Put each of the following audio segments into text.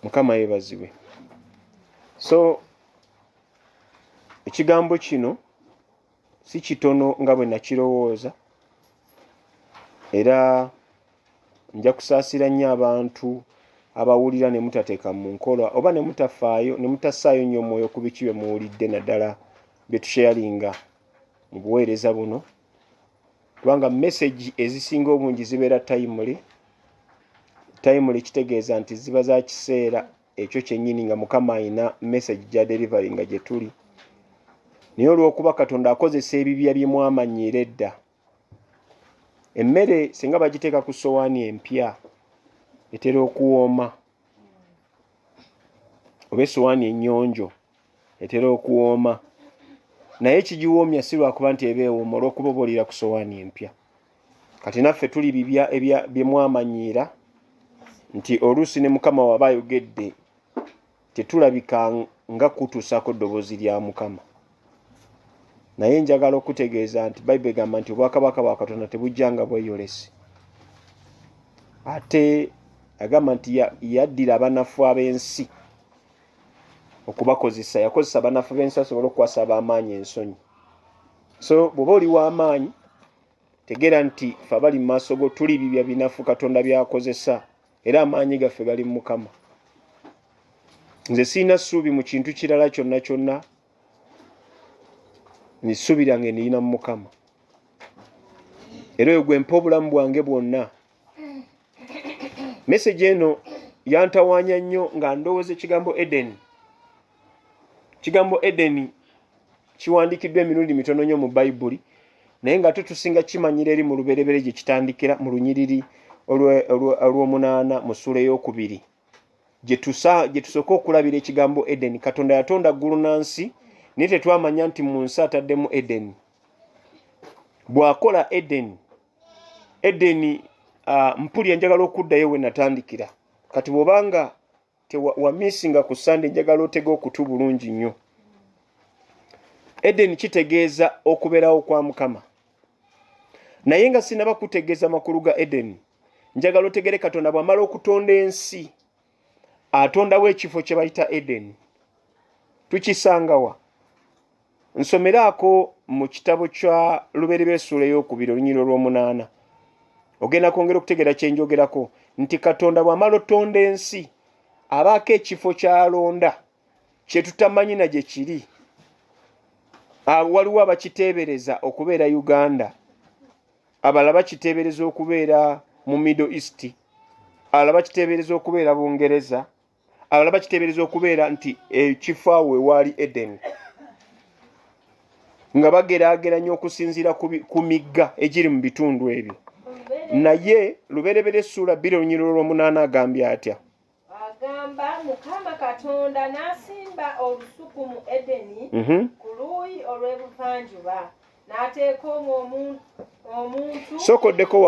Mukama yeebazibwe. So ekigambo kino si kitono nga bwe nakirowooza, era nja kusaasira nnyo abantu abawulira ne mutateeka mu nkola oba ne mutafaayo ne mutassaayo nnyo omwoyo ku biki bye muwulidde naddala bye tusharinga mu buweereza buno, kubanga message ezisinga obungi zibeera timely kitegeeza nti ziba za kiseera ekyo kyennyini nga Mukama ayina message gya delivering gye tuli. Naye olw'okuba Katonda akozesa ebibya bye mwamanyiira edda, emmere singa bagiteeka ku ssowaani empya etera okuwooma, oba essowaani ennyonjo etera okuwooma, naye kigiwoomya si lwakuba nti eba ewooma olw'okuba obaolira ku ssowaani empya. Kati naffe tuli bibya bye mwamanyiira nti oluusi ne Mukama waba ayogedde tetulabika nga kutuusaako ddoboozi lya Mukama. Naye njagala okutegeeza nti Bayibuli egamba nti obwakabaka bwa Katonda tebujjanga bweyolesi. Ate agamba nti yaddira abanafu ab'ensi okubakozesa, yakozesa abanafu b'ensi asobole okukwasa ab'amaanyi ensonyi. So bw'oba oli w'amaanyi tegeera nti ffe abali mu maaso go tuli bibya binafu Katonda by'akozesa, era amaanyi gaffe gali mu Mukama. Nze sirina ssuubi mu kintu kirala kyonna kyonna, n'essuubi lyange nirina mu Mukama. Era oyo gwe mpa obulamu bwange bwonna. Message eno yantawaanya nnyo nga ndowooza ekigambo Eden. Ekigambo Eden kiwandiikiddwa emirundi mitono nnyo mu Bayibuli, naye nga tusinga kimanyira eri mu lubereberye gye kitandikira mu lunyiriri olw'omunaana mu ssuula ey'okubiri, gye tusooka okulabira ekigambo Eden. Katonda yatonda ggulu na nsi, naye tetwamanya nti mu nsi ataddemu Eden. Bw'akola Eden mpulya njagala okuddayo we natandikira. Kati bw'obanga wamisinga ku Sunday njagala otega okutu bulungi nnyo. Eden kitegeeza okubeerawo kwa Mukama. Naye nga sinaba kutegeeza makulu ga Eden, njagala otegere Katonda bw'amala okutonda ensi atondawo ekifo kye bayita Eden. Tukisangawa? Nsomeraako mu kitabo kya Lubereberye ssuula ey'okubiri olunyiriri olw'omunaana. Ogenda kwongera okutegeera kye njogerako nti Katonda bw'amala otonda ensi abaako ekifo ky'alonda kye tutamanyi na gye kiri. Waliwo abakiteebereza okubeera Uganda, abalala bakiteebereza okubeera mu Middle East, abalala bakiteebereza okubeera Bungereza, abalala bakiteebereza okubeera nti ekifo awo ewaali Eden, nga bageraageranya okusinziira ku migga egiri mu bitundu ebyo. Naye Lubereberye ssuula 2 olunyiriri olw'omunaana agambye atya? Agamba Mukama Katonda n'asimba olusuku mu Edeni ku luuyi olw'ebuvanjuba, n'ateeka omuntu. Sokoddeko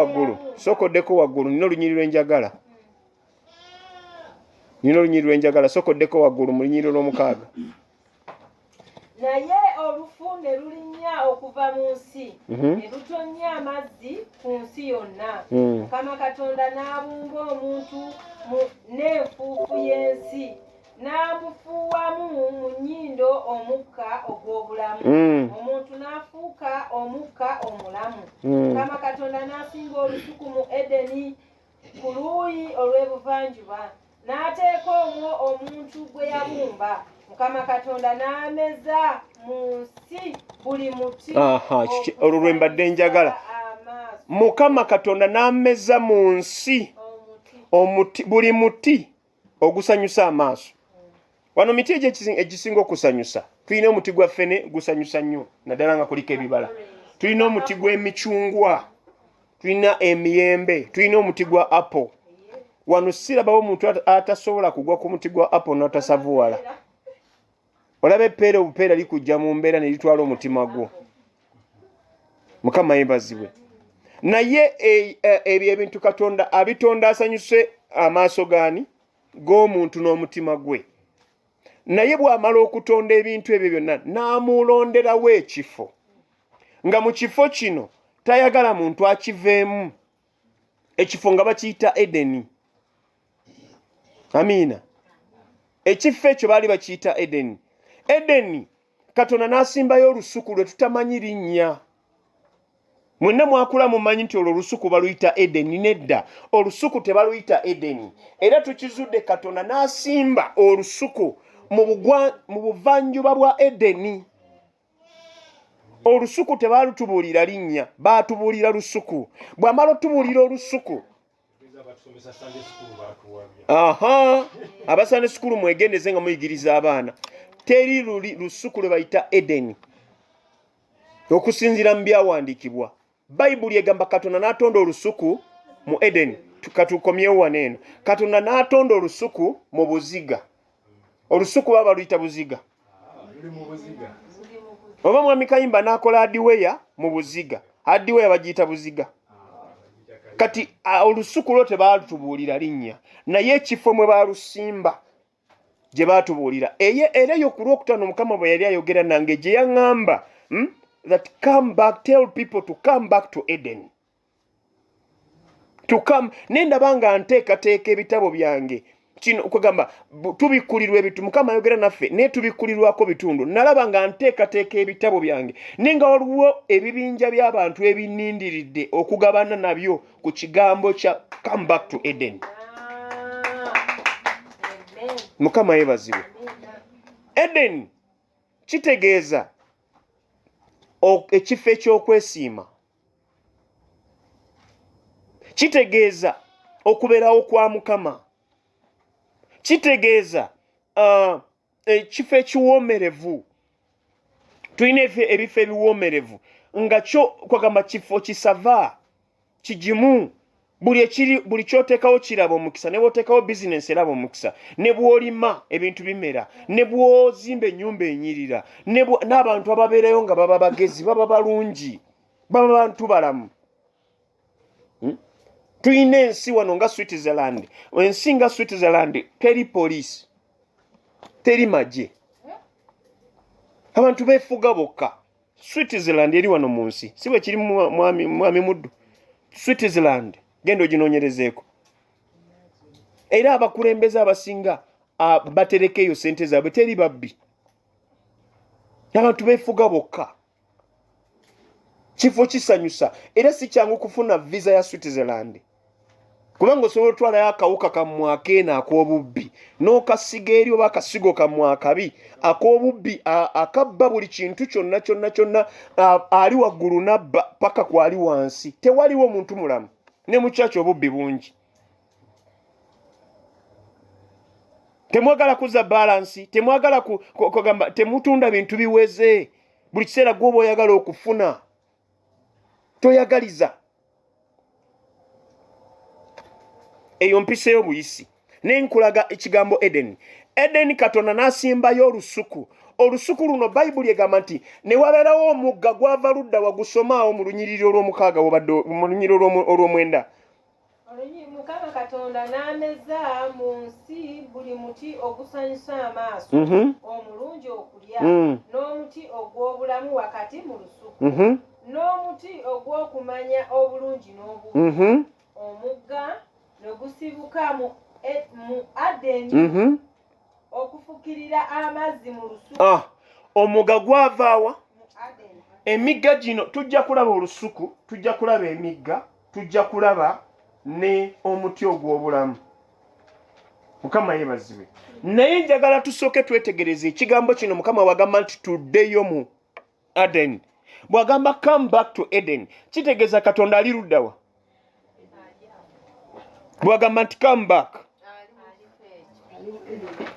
waggulu, nina olunyiriri lwenjagala. Sokoddeko waggulu mu lunyiriri olw'omukaaga. Naye olufu ne lulinnya okuva mu nsi, ne lutonnya amazzi ku nsi yonna. Mukama Katonda n'abumba omuntu n'enfuufu y'ensi, n'amufuuwamu mu nnyindo omukka ogw'obulamu. Omuntu n'afuuka omukka omulamu. Mukama Katonda n'asimba olusuku mu Edeni ku luuyi olw'ebuvanjuba, n'ateeka omwo omuntu gwe yabumba. Mukama Katonda n'ameza mu nsi buli muti. Olwo lwe mbadde njagala. Mukama Katonda n'ameza mu nsi buli muti ogusanyusa amaaso. Wano miti egisinga okusanyusa, tulina omuti gwa ffene gusanyusa nnyo naddala nga kuliko ebibala. Tulina omuti gw'emicungwa, tulina emiyembe, tulina omuti gwa apple. Wano sirabawo omuntu atasobola kugwa ku muti gwa apple n'atasavuwala. Olaba eppeera obupeera likujja mu mbeera ne litwala omutima gwo. Mukama yeebazibwe. Naye ebyo ebintu Katonda abitonda asanyuse amaaso gaani g'omuntu n'omutima gwe. Naye bw'amala okutonda ebintu ebyo byonna n'amulonderawo ekifo, nga mu kifo kino tayagala muntu akiveemu. Ekifo nga bakiyita Edeni. Amiina. ekifo ekyo baali bakiyita Edeni. Edeni Katonda n'asimbayo olusuku lwe tutamanyi linnya. Mwenna mwakula mumanyi nti olwo olusuku baluyita Edeni. Nedda, olusuku tebaluyita Edeni. Era tukizudde Katonda n'asimba olusuku mu buvanjuba bwa Edeni. Olusuku tebalutubuulira linnya, baatubuulira lusuku. Bw'amala otubuulira olusuku, abasande sukulu mwegendeze nga muyigiriza abaana, teri lusuku lwe bayita Edeni okusinziira mu byawandiikibwa. Bayibuli egamba Katonda n'atonda olusuku mu Edeni. Katukomyewo wano eno. Katonda n'atonda olusuku mu buziga. Olusuku baba luyita buziga. Oba Mwami Kayimba n'akola hardware mu buziga. Hardware bagiyita buziga. Kati olusuku lwo tebalutubuulira linnya, naye ekifo mwe balusimba gye baatubuulira. Era yo ku Lwokutaano Mukama bwe yali ayogera nange gye yaŋŋamba that come back, tell people to come back to Eden. To come, nendaba nga nteekateeka ebitabo byange. Kino okugamba tubikkulirwa ebitu, Mukama ayogera naffe naye tubikkulirwako bitundu. Nalaba nga nteekateeka ebitabo byange nenga waliwo ebibinja by'abantu ebinindiridde okugabana nabyo ku kigambo kya come back to Eden. Mukama yeebazibwe. Eden kitegeeza ekifo eky'okwesiima, kitegeeza okubeerawo kwa Mukama, kitegeeza ekifo ekiwoomerevu. Tulina ebifo ebiwoomerevu nga kyo kwagamba kifo kisava kigimu. Buli kyoteekawo kiraba omukisa, ne bw'oteekawo bizinensi eraba omukisa, ne bw'olima ebintu bimera, ne bw'ozimba ennyumba enyirira, n'abantu ababeerayo nga baba bagezi, baba balungi, baba bantu balamu. Tulina ensi wano nga Switzerland. Ensi nga Switzerland teri poliisi, teri magye, abantu beefuga bokka. Switzerland eri wano mu nsi, si bwe kiri mwami muddu. Switzerland genda oginoonyerezeeko. Era abakulembeze abasinga baterekeeyo ssente zaabwe, teri babbi, abantu beefuga bokka. Kifo kisanyusa era si kyangu kufuna visa ya Switzerland, kubanga osobola otwalayo akawuka kammwe akeena ak'obubbi n'okasiga eri oba akasigo kammwe akabi ak'obubbi akabba buli kintu kyonna ali waggulu nabba paka kwali wansi. Tewaliwo muntu mulamu, ne mu kyaki obubbi bungi. Temwagala kuza balansi, temwagala kugamba, temutunda bintu biweze. Buli kiseera gw'oba oyagala okufuna, toyagaliza. Eyo mpiseyo buyisi. Nenkulaga ekigambo Eden. Eden Katonda n'asimbayo olusuku. Olusuku luno Bayibuli egamba nti ne wabeerawo omugga gwava ludda wagusomaawo mu lunyiriri olw'omukaaga mu lunyiriri olw'omwenda. Mukama Katonda n'ameza mu nsi buli muti ogusanyusa amaaso, omulungi okulya, n'omuti ogw'obulamu wakati mu lusuku, n'omuti ogw'okumanya obulungi n'obubi. Omugga ne gusibuka mu Adeni okufukirira amazzi mu lusuku. Omugga gwavaawa? Emigga gino tujja kulaba olusuku, tujja kulaba emigga, tujja kulaba ne omuti ogw'obulamu. Mukama yeebazibwe. Naye njagala tusooke twetegereze ekigambo kino. Mukama wagamba nti tuddeyo mu Adeni. Bwagamba come back to Eden, kitegeeza Katonda ali luddawa? Bwagamba nti come back,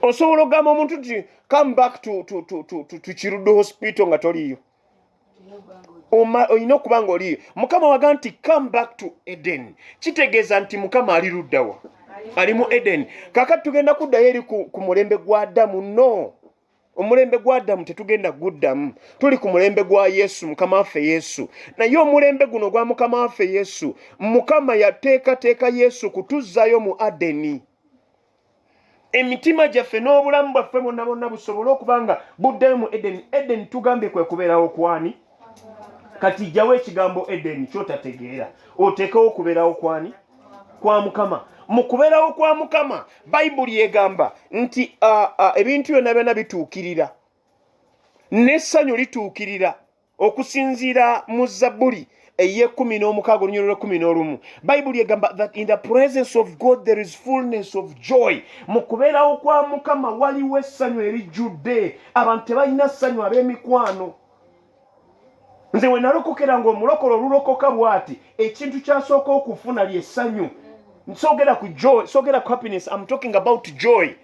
osobola okugamba omuntu nti come back to Kirudde hospital nga toliyo. Olina okuba nga oliyo. Mukama wagamba nti come back to Eden, kitegeeza nti Mukama ali luddawa? Ali mu Eden. Kakati tugenda kuddayo eri ku mulembe gwa Adamu? No, omulembe gwa Adamu tetugenda guddamu. Tuli ku mulembe gwa Yesu, Mukama waffe Yesu. Naye omulembe guno gwa Mukama waffe Yesu, Mukama yateekateeka Yesu kutuzzayo mu Adeni. Emitima gyaffe n'obulamu bwaffe bonna busobole okuba nga buddayo mu Edeni. Edeni tugambye kwe kubeerawo kwani? Kati jjawo ekigambo Edeni kyotategeera, oteekewo okubeerawo kwani? Kwa Mukama. mu kubeerawo kwa Mukama Bayibuli egamba nti ebintu byonna byonna bituukirira n'essanyu lituukirira okusinziira mu Zabbuli eye 16 Bayibuli egamba that in the presence of God there is fullness of joy. Mu kubeerawo kwa Mukama waliwo essanyu erijjudde. Abantu tebalina ssanyu ab'emikwano. Nze we nalokokera ng'omulokole olulokoka bw'ati ekintu kyasooka okufuna ly'essanyu. Sogera ku joy, sogera ku happiness. I'm talking about joy.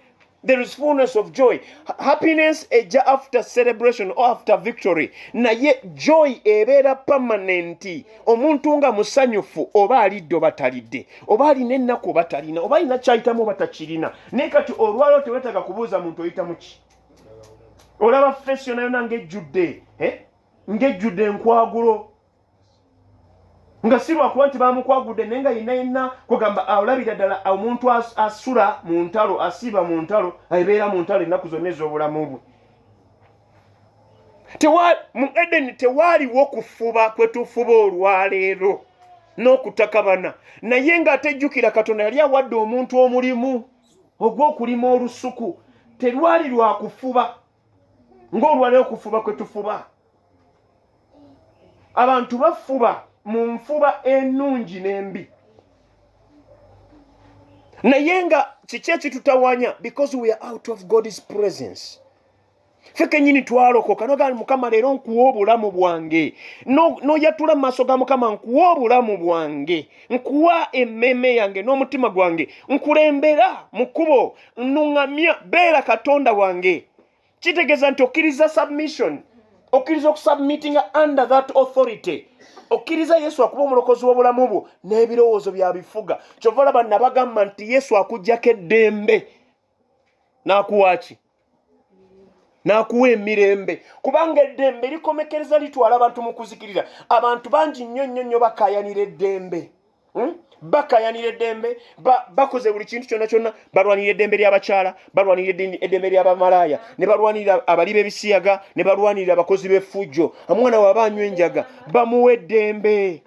There is fullness of joy. Happiness after celebration or after victory. Naye joy ebeera permanent. Omuntu nga musanyufu oba alidde oba talidde. Oba alina ennaku oba talina. Oba alina kyayitamu oba takirina. Naye kati olwalo tewetaaga kubuuza muntu oyitamu ki. Olaba face yonna ng'ejjudde. Ng'ejjudde enkwagulo. Nga si lwakuba nti bamukwagudde naye nga yenna kugamba olabira ddala omuntu asula mu ntalo asiiba mu ntalo abeera mu ntalo ennaku zonna ez'obulamu bwe. Mu Edeni tewaaliwo kufuba kwe tufuba olwaleero n'okutakabana naye ng'atejjukira Katonda yali awadde omuntu omulimu ogw'okulima olusuku. Terwali lwa kufuba ng'olwaleero kufuba kwe tufuba. Abantu bafuba mu nfuba ennungi n'embi. Naye nga kiki ekitutawanya because we are out of God's presence. Ffe kennyini twalokoka nogaa Mukama leero nkuwa obulamu bwange. N'oyatula mu maaso ga Mukama nkuwa obulamu bwange. Nkuwa emmeme yange n'omutima gwange. Nkulembera mu kkubo. Nnuŋŋamya beera Katonda wange. Kitegeeza nti okkiriza submission. Okkiriza okusubmittinga under that authority. Okkiriza Yesu akuba omulokozi w'obulamu bwo n'ebirowoozo bya bifuga. Kyova olaba nabagamba nti Yesu akuggyako eddembe. N'akuwa ki? N'akuwa emirembe. Kubanga eddembe likomekereza litwala abantu mu kuzikirira. Abantu bangi nnyo bakayanira eddembe. Bakayanira eddembe. Bakoze buli kintu kyonna. Balwanira eddembe ly'abakyala, balwanira eddembe ly'abamalaaya, ne balwanira abali b'ebisiyaga, ne balwanira abakozi b'effujjo. Omwana waba anywa enjaga bamuwa eddembe.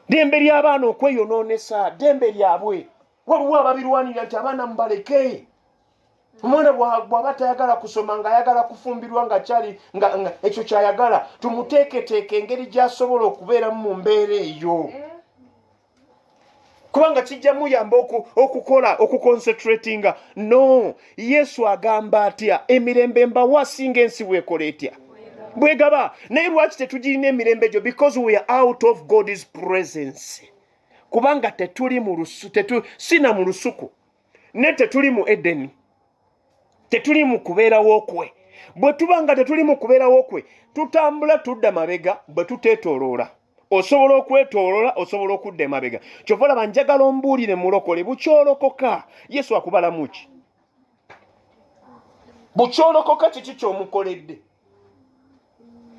Ddembe ly'abaana okweyonoonesa, ddembe lyabwe. Waliwo ababirwanira nti abaana mubaleke. Omwana bw'aba tayagala kusoma ng'ayagala kufumbirwa nga kyali nga ekyo kyayagala tumuteeketeeke engeri gy'asobola okubeeramu mu mbeera eyo. Kubanga kijja muyamba okukola okuconcentratinga. No, Yesu agamba atya emirembe mbawa singa ensi bw'ekola etya. Bwegaba. Naye lwaki tetugirina emirembe gyo? Because we are out of God's presence. Kubanga tetuli mu sina mu lusuku. Ne tetuli mu Edeni. Tetuli mu kubeerawo kwe. Bwe tubanga tetuli mu kubeerawo kwe tutambula tudda mabega bwe tuteetooloola. Osobola okwetooloola, osobola okudda emabega. Kyova olaba njagala ombuulire mulokole bukyolokoka Yesu akubalamu ki? Bukyolokoka kiki ky'omukoledde?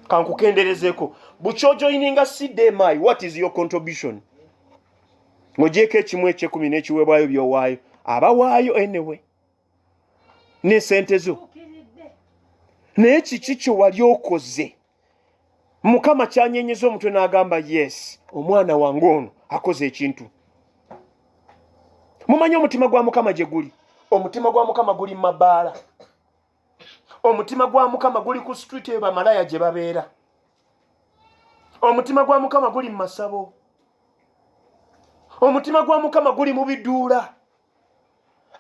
Kankukenderezeeko. Bukyojoyininga CDMI, what is your contribution? Ng'ogyeko ekimu eky'ekumi n'ekiweebwayo by'owaayo. Abawaayo anyway. N'esente zo. Naye kiki kye wali okoze? Mukama kyanyenyeza omutwe n'agamba yes, omwana wange ono akoze ekintu. Mumanyi omutima gwa Mukama gye guli? Omutima gwa Mukama guli mu mabaala. Omutima gwa Mukama guli ku street eyo bamalaaya gye babeera. Omutima gwa Mukama guli mu masabo. Omutima gwa Mukama guli mu biduula.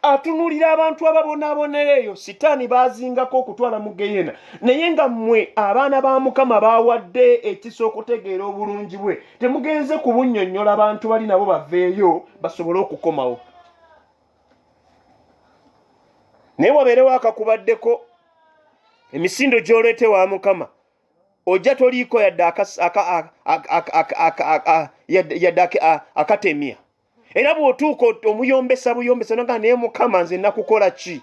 Atunulira abantu ababonaabonera eyo sitaani baazingako okutwala mu Geyena. Naye nga mmwe abaana ba Mukama baawadde ekisa okutegeera obulungi bwe, temugenze kubunnyonnyola abantu bali nabo baveeyo basobole okukomawo. Naye wabeerewo akakubaddeko emisindo gy'oleete wa Mukama ojja toliiko yadde akatemya. Era bw'otuuka omuyombesa noga naye Mukama nze nakukola ki?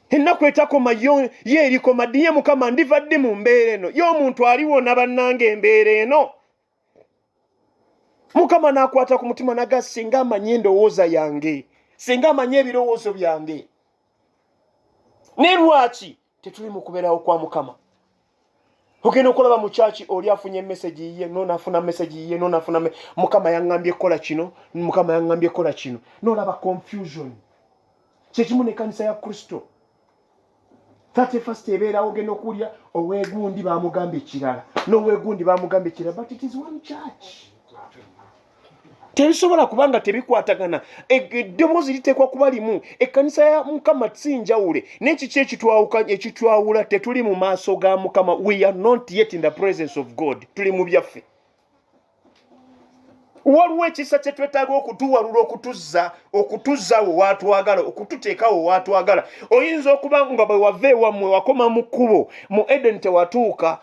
Ennaku etakoma ye erikoma ddiye Mukama ndiva ddi mu mbeera eno? Ye omuntu aliwona bannange embeera eno? Mukama n'akwata ku mutima naga singa amanyi endowooza yange, singa amanyi ebirowoozo byange. Ne lwaki tetuli mu kubeerawo kwa Mukama? ogenda okulaba mu church oli afunye message yiye nonafuna message yiye nonafuna mukama yangambye kola kino mukama yangambye kola kino nolaba confusion kyekimu ne kanisa ya Kristo 31st ebeerawo ogenda okulya oweegundi bamugamba ekirala n'oweegundi bamugamba ekirala but it is one church. Tebisobola kubanga tebikwatagana eddoboozi liteekwa kuba limu ekkanisa ya Mukama sinjawule n'ekiki ekitwawula tetuli mu maaso ga Mukama. We are not yet in the presence of God. Tuli mu byaffe. Waliwo ekisa kye twetaaga okutuwalula okutuzzawo waatwagala okututeekawo waatwagala. Oyinza okuba nga bwe wava ewammwe wakoma mu kkubo mu Eden tewatuuka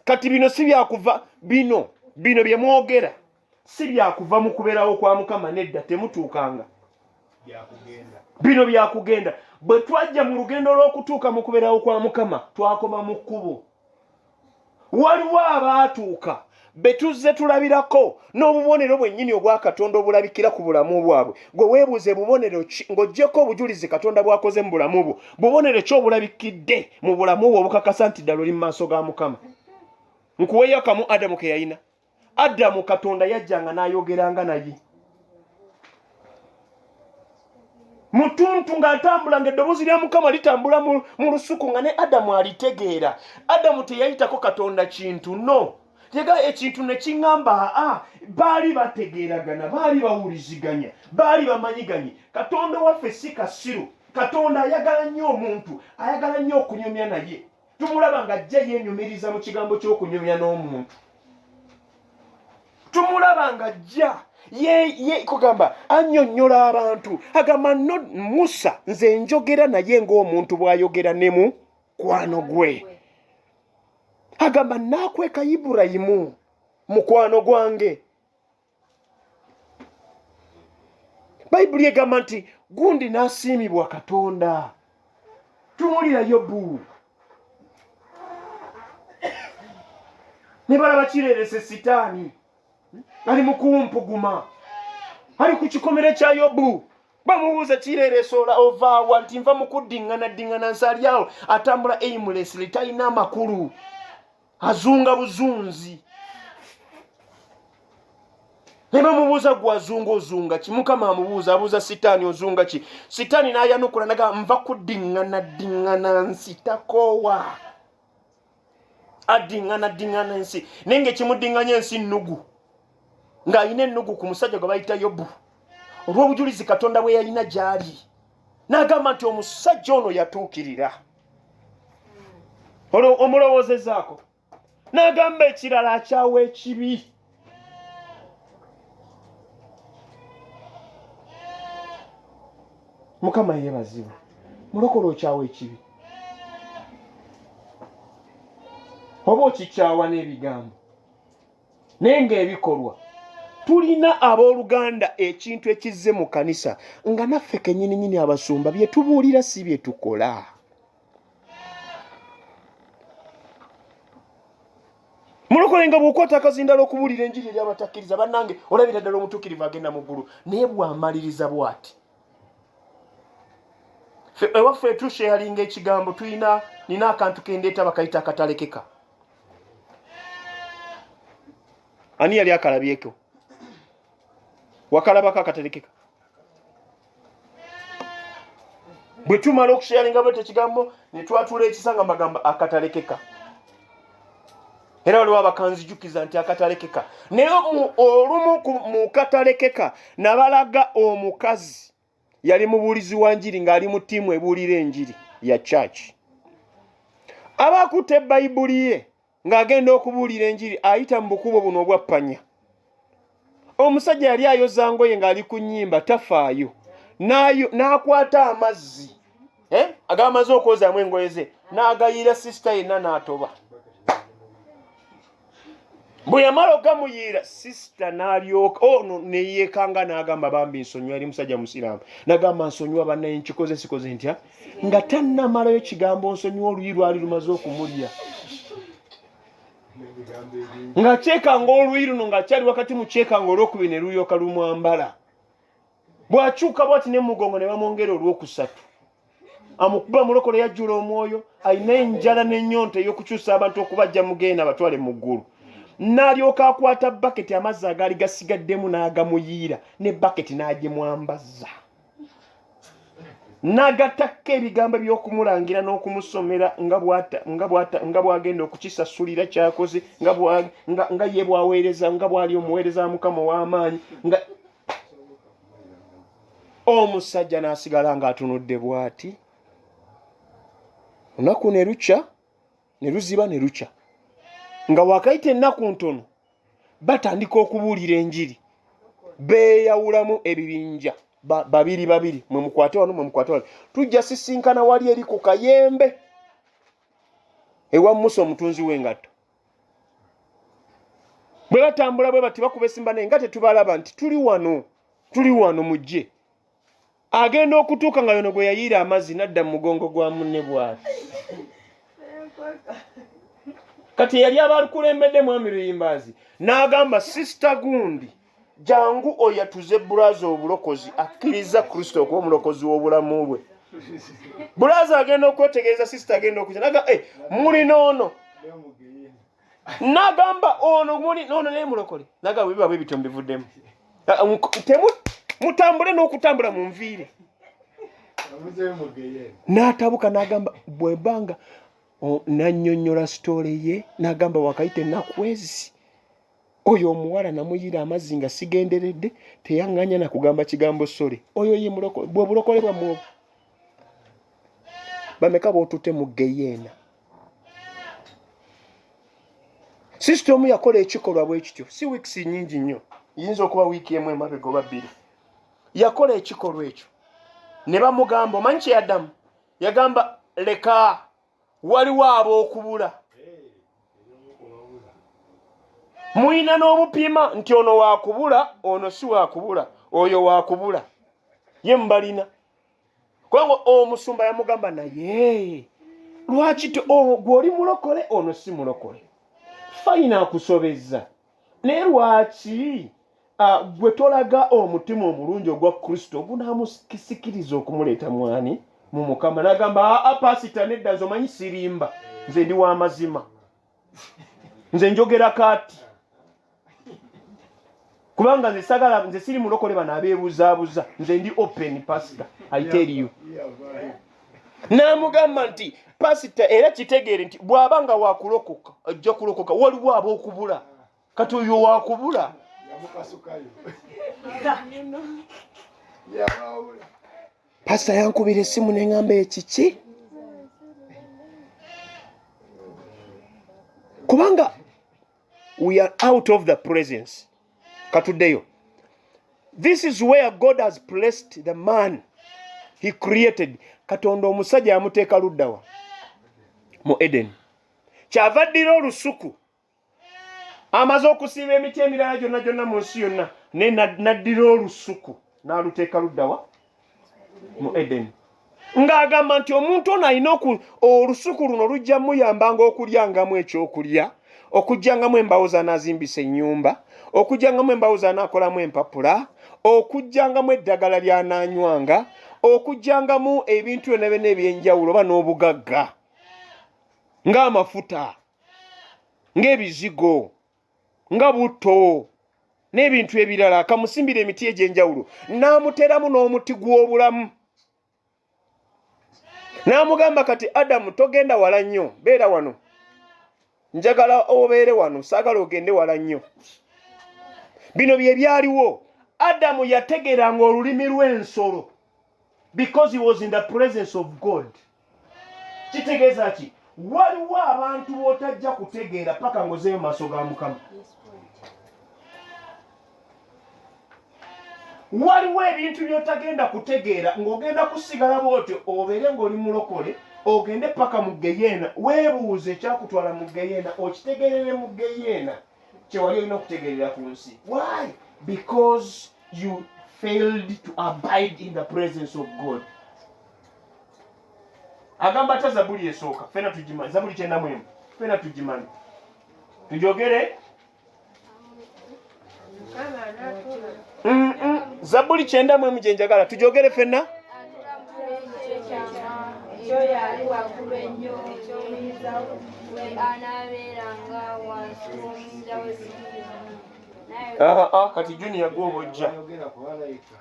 kati bino si byakuva bino bye mwogera si byakuva mu kubeerawo kwa Mukama nedda temutuukanga bino byakugenda. Bwe twajja mu lugendo lw'okutuuka mu kubeerawo kwa Mukama twakoma mu kkubo. Waliwo abaatuuka betuzze tulabirako n'obubonero bwennyini obwa Katonda obulabikira ku bulamu bwabwe. Gwe weebuuze bubonero ki ng'oggyeko obujulizi Katonda bwakoze mu bulamu bwo bubonero ki obulabikidde mu bulamu bwo obukakasa nti ddala oli mu maaso ga Mukama. Nkuweeyo kamu Adamu ke yalina. Adamu Katonda yajjanga n'ayogeranga naye mutuntu ng'atambula ng'eddoboozi lya Mukama litambula mu lusuku nga ne Adamu alitegeera. Adamu teyayitako Katonda kintu no tega ekintu ne kiŋŋamba baali bategeeragana baali bawuliziganya baali bamanyiganye. Katonda waffe si kasiru. Katonda ayagala nnyo omuntu ayagala nnyo okunyumya naye. Tumulaba ng'ajja yeenyumiriza mu kigambo ky'okunyumya n'omuntu. Tumulaba ng'ajja ye kugamba annyonnyola abantu agamba no Musa nze njogera naye ng'omuntu bw'ayogera ne mu mukwano gwe. Agamba naakweka Ibulayimu mukwano gwange. Bayibuli egamba nti gundi n'asiimibwa Katonda. Tunuulira Yobu ne balaba kireerese Sitaani ali mu kumpuguma ali ku kikomere kya Yobu. Bamubuuza kireerese ovaawa nti nva mu kuddingana nsali awo atambula aimlessly talina amakulu azunga buzunzi. Ne bamubuuza gwe ozunga ki? Mukama amubuuza abuuza Sitaani ozunga ki? Sitaani n'ayanukula naga nva kuddingana nsi takoowa addingana ensi nenge kimuddinganya ensi nnugu ng'ayina ennugu ku musajja gwe bayita Yobu olw'obujulizi Katonda bwe yalina gy'ali n'agamba nti omusajja ono yatuukirira. Omulowoozezaako n'agamba ekirala akyawa ekibi. Mukama yeebazibwe. Mulokole okyawa ekibi oba okikyawa n'ebigambo naye ng'ebikolwa. Tulina abooluganda ekintu ekizze mu kanisa nga naffe kennyininyini abasumba bye tubuulira si bye tukola. Mulokole nga bw'okwata akazindala okubuulira enjiri eri abatakkiriza bannange olabira ddala omutuukirivu agenda mu ggulu naye bw'amaliriza bw'ati. Ewaffe tusheyalinga ekigambo nina akantu kendeeta bakayita akatalekeka. Ani yali akalabyeko? Wakalabako akatalekeka? Bwe tumala okusheyalinga bwete ekigambo ne twatula ekisanga magamba akatalekeka. Era waliwo abakanzijukiza nti akatalekeka. Naye olumu mu katalekeka nabalaga omukazi yali mubuulizi wa njiri ng'ali mu ttiimu ebuulira enjiri ya church. Abakutte Bayibuli ye ng'agenda okubuulira enjiri ayita mu bukubo buno obwa ppanya. Omusajja yali ayoza ngoye ng'ali ku nnyimba tafaayo. N'akwata amazzi agamaze okwozaamu engoye ze n'agayiira sisita yenna n'atoba. Bwe yamala ogamuyiira sisita n'alyoka neyeekanga n'agamba bambi nsonyiwa yali musajja musiraamu n'agamba nsonyiwa bannaye nkikoze sikoze ntya nga tannamalayo kigambo nsonyiwa oluyi lwali lumaze okumulya nga kyekanga oluyi luno ng'akyali wakati mu kyekanga olwokubiri ne lulyoka lumwambala. Bw'akyuka bw'ati ne mugongo ne bamwongera olwokusatu amukuba mulokole yajjula omwoyo alina enjala n'ennyonta ey'okukyusa abantu okubajja mugenda abatwale mu ggulu. N'alyoka akwata baketi amazzi agaali gasigaddemu n'agamuyiira ne baketi n'agimwambaza. N'agattako ebigambo by'okumulangira n'okumusomera nga bw'agenda okukisasulira kyakoze nga ye bw'aweereza nga bw'ali omuweereza wa Mukama ow'amaanyi nga omusajja n'asigala ng'atunudde bw'ati. Olunaku ne lukya ne luziba ne lukya nga wakayita ennaku ntono batandika okubuulira enjiri beeyawulamu ebibinja babiri mwe mukwate wano tujja sisinkana wali eri ku kayembe ewa Musa omutunzi w'engatto. Bwe batambula bwe bati bakuba esimba naye nga tetubalaba nti tuli wano mujje. Agenda okutuuka nga yono gwe yayiira amazzi n'adda mu mugongo gwa munne bw'ati. Kati yali abakulembedde mwami Luyimbaazi n'agamba Sister Gundi jangu oyatuze bulaza obulokozi akkiriza Kristo okuba omulokozi w'obulamu bwe. Bulaza agenda okwetegereza Sister agenda okujja naga muli noono n'agamba ono muli noono naye mulokole naga biba bwe bityo mbivuddemu mutambule n'okutambula mu nviire. N'atabuka n'agamba bwebanga nannyonnyola sitoole ye n'agamba wakayita ennaku ezi oyo omuwala namuyiira amazzi nga sigenderedde teyaŋŋanya na kugamba kigambo sole oyo ye mulokole bwe bulokole bwammwe bameka b'otutte mu geyeena. Sisitemu yakola ekikolwa bwe kityo si wiikisi nnyingi nnyo yinza okuba wiiki emu emabega oba bbiri. Yakola ekikolwa ekyo ne bamugamba omanyi kye yaddamu yagamba leka waliwo ab'okubula muyina n'obupiima nti ono waakubula ono si waakubula oyo waakubula ye mubalina kubanga omusumba yamugamba naye lwaki gw'oli mulokole ono si mulokole fayina akusobezza naye lwaki gwe tolaga omutima omulungi ogwa Kristo ogunaamusikiriza okumuleeta mwani mu Mukama. N'agamba pasita nedda nze omanyi sirimba nze ndi w'amazima nze njogera kaati kubanga nze sagala nze siri mulokole bano abeebuzaabuza nze ndi open pastor I tell you. N'amugamba nti pasita era kitegeere nti bw'abanga waakulokoka ajja kulokoka waliwo ab'okubula kati oyo waakubula pasita yankubira essimu n'eŋŋamba ekiki kubanga we are out of the presence katuddeyo. This is where God has placed the man he created. Katonda omusajja yamuteeka luddawa mu Eden kyava ddira olusuku amaze okusiiba emiti emirala gyonna mu nsi yonna naye naddira olusuku n'aluteeka luddawa mu Eden ng'agamba nti omuntu ono alina olusuku luno lujja muyambanga okulyangamu ekyokulya okujjangamu embaawo z'anaazimbisa ennyumba okujjangamu embaawo z'anaakolamu empapula okujjangamu eddagala ly'anaanywanga okujjangamu ebintu byonna byonna ebyenjawulo oba n'obugagga ng'amafuta ng'ebizigo nga butto n'ebintu ebirala akamusimbira emiti egy'enjawulo n'amuteramu n'omuti gw'obulamu n'amugamba kati Adamu togenda wala nnyo beera wano njagala obeere wano saagala ogende wala nnyo. Bino bye byaliwo. Adamu yategeranga olulimi lw'ensolo because he was in the presence of God. Kitegeeza ki waliwo abantu b'otajja kutegeera paka ng'ozeeyo maaso ga Mukama. Waliwo ebintu by'otagenda kutegeera ng'ogenda kusigala bw'otyo obeere ng'oli mulokole ogende paka mu geyeena weebuuze ekyakutwala mu geyeena okitegerere mu geyeena kye wali olina okutegerera ku nsi. Why? Because you failed to abide in the presence of God. Agamba ta Zabuli esooka fena tugimanyi Zabuli 9:1 fena tugimanyi tujogere Zabuli 9:1 gye njagala tujogere fena ekyo yali waggulu ennyo eky'omuyinza we anaabeeranga wansi w'omuyinza kati Junior gw'obojja.